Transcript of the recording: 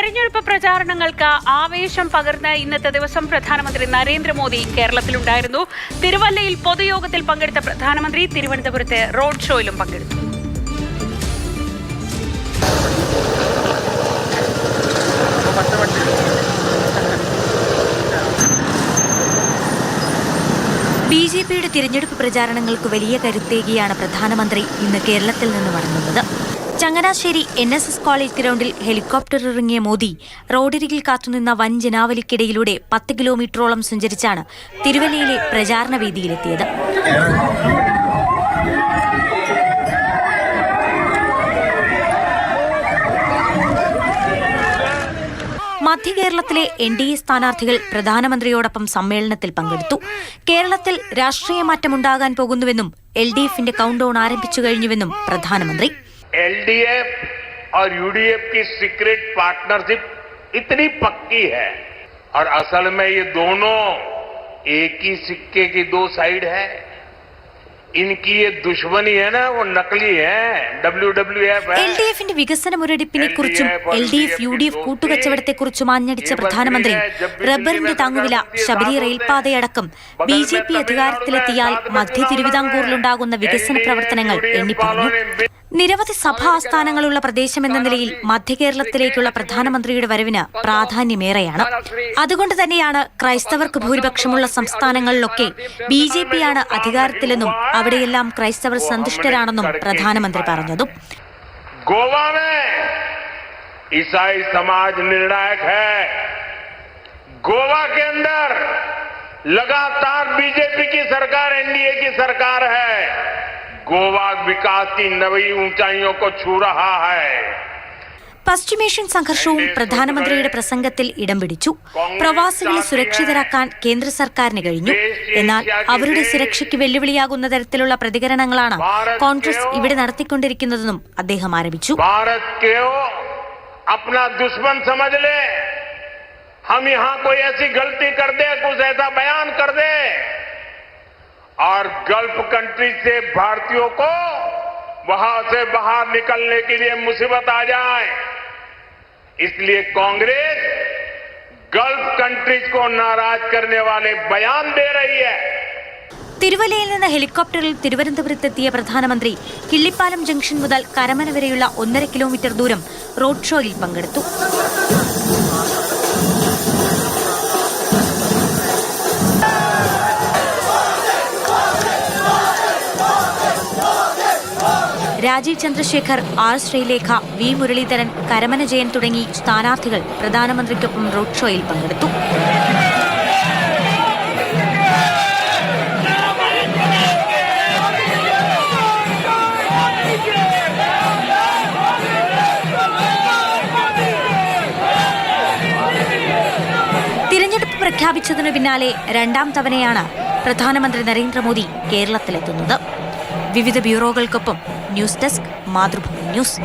തെരഞ്ഞെടുപ്പ് പ്രചാരണങ്ങൾക്ക് ആവേശം പകർന്ന ഇന്നത്തെ ദിവസം പ്രധാനമന്ത്രി നരേന്ദ്രമോദി കേരളത്തിലുണ്ടായിരുന്നു. തിരുവല്ലയിൽ പൊതുയോഗത്തിൽ പങ്കെടുത്ത പ്രധാനമന്ത്രി തിരുവനന്തപുരത്തെ റോഡ് ഷോയിലും പങ്കെടുത്തു. ബിജെപിയുടെ തിരഞ്ഞെടുപ്പ് പ്രചാരണങ്ങൾക്ക് വലിയ കരുത്തേകിയാണ് പ്രധാനമന്ത്രി ഇന്ന് കേരളത്തിൽ നിന്ന് മടങ്ങുന്നത്. ചങ്ങനാശ്ശേരി NSS കോളേജ് ഗ്രൗണ്ടിൽ ഹെലികോപ്റ്റർ ഇറങ്ങിയ മോദി റോഡരികിൽ കാത്തുനിന്ന വൻ ജനാവലിക്കിടയിലൂടെ 10 കിലോമീറ്ററോളം സഞ്ചരിച്ചാണ് തിരുവല്ലയിലെ പ്രചാരണ വേദിയിലെത്തിയത്. മധ്യ കേരളത്തിലെ NDA സ്ഥാനാർത്ഥികൾ പ്രധാനമന്ത്രിയോടൊപ്പം സമ്മേളനത്തിൽ പങ്കെടുത്തു. കേരളത്തിൽ രാഷ്ട്രീയ മാറ്റമുണ്ടാകാൻ പോകുന്നുവെന്നും LDFന്റെ കൗണ്ട് ഡൗൺ ആരംഭിച്ചു കഴിഞ്ഞുവെന്നും പ്രധാനമന്ത്രി. LDF और UDF की सीक्रेट पार्टनरशिप इतनी पक्की है और असल में ये दोनों एक ही सिक्के की दो साइड है. इनकी ये दुश्मनी है ना, वो नकली है. WWF है. LDFന്റെ വികസന മുരടിപ്പിനെക്കുറിച്ചും LDF UDF കൂട്ടുകച്ചവടത്തെക്കുറിച്ചും ആഞ്ഞടിച്ച പ്രധാനമന്ത്രി റബ്ബറിന്റെ താങ്ങുവില, ശബരി റെയിൽപാതയടക്കം BJP അധികാരത്തിലെത്തിയാൽ മധ്യ തിരുവിതാംകൂറിലുണ്ടാകുന്ന വികസന പ്രവർത്തനങ്ങൾ എണ്ണിപ്പറഞ്ഞു. നിരവധി സഭാ ആസ്ഥാനങ്ങളുള്ള പ്രദേശമെന്ന നിലയിൽ മധ്യകേരളത്തിലേക്കുള്ള പ്രധാനമന്ത്രിയുടെ വരവിന് പ്രാധാന്യമേറെയാണ്. അതുകൊണ്ട് തന്നെയാണ് ക്രൈസ്തവർക്ക് ഭൂരിപക്ഷമുള്ള സംസ്ഥാനങ്ങളിലൊക്കെ BJPയാണ് അധികാരത്തിലെന്നും അവിടെയെല്ലാം ക്രൈസ്തവർ സന്തുഷ്ടരാണെന്നും പ്രധാനമന്ത്രി പറഞ്ഞതും. गोवा में ईसाई समाज निर्णायक है. गोवा के अंदर लगातार BJP की सरकार, NDA की सरकार है. गोवा विकास की नई ऊंचाइयों को छू रहा है. പശ്ചിമേഷ്യൻ സംഘർഷവും പ്രധാനമന്ത്രിയുടെ പ്രസംഗത്തിൽ ഇടം പിടിച്ചു. പ്രവാസികളെ സുരക്ഷിതരാക്കാൻ കേന്ദ്ര സർക്കാരിന് കഴിഞ്ഞു. എന്നാൽ അവരുടെ സുരക്ഷയ്ക്ക് വെല്ലുവിളിയാകുന്ന തരത്തിലുള്ള പ്രതികരണങ്ങളാണ് കോൺഗ്രസ് ഇവിടെ നടത്തിക്കൊണ്ടിരിക്കുന്നതെന്നും അദ്ദേഹം ആരോപിച്ചു. और गल्फ कंट्री से भारतीयों को वहां से बाहर निकलने के लिए मुसीबत आ जाए, इसलिए कांग्रेस गल्फ कंट्रीज को नाराज करने वाले बयान दे रही है. തിരുവല്ലയിൽ നിന്ന് ഹെലികോപ്റ്ററിൽ തിരുവനന്തപുരത്തെത്തിയ പ്രധാനമന്ത്രി കിള്ളിപ്പാലം ജംഗ്ഷൻ മുതൽ കരമന വരെയുള്ള 1.5 കിലോമീറ്റർ ദൂരം റോഡ് ഷോയിൽ പങ്കെടുത്തു. രാജീവ് ചന്ദ്രശേഖർ, R ശ്രീലേഖ, V മുരളീധരൻ, കരമന ജയൻ തുടങ്ങി സ്ഥാനാർത്ഥികൾ പ്രധാനമന്ത്രിക്കൊപ്പം റോഡ് ഷോയിൽ പങ്കെടുത്തു. തിരഞ്ഞെടുപ്പ് പ്രഖ്യാപിച്ചതിനു പിന്നാലെ രണ്ടാം തവണയാണ് പ്രധാനമന്ത്രി നരേന്ദ്രമോദി കേരളത്തിലെത്തുന്നത്. വിവിധ ബ്യൂറോകൾക്കൊപ്പം ന്യൂസ് ഡെസ്ക്, മാതൃഭൂമി ന്യൂസ്.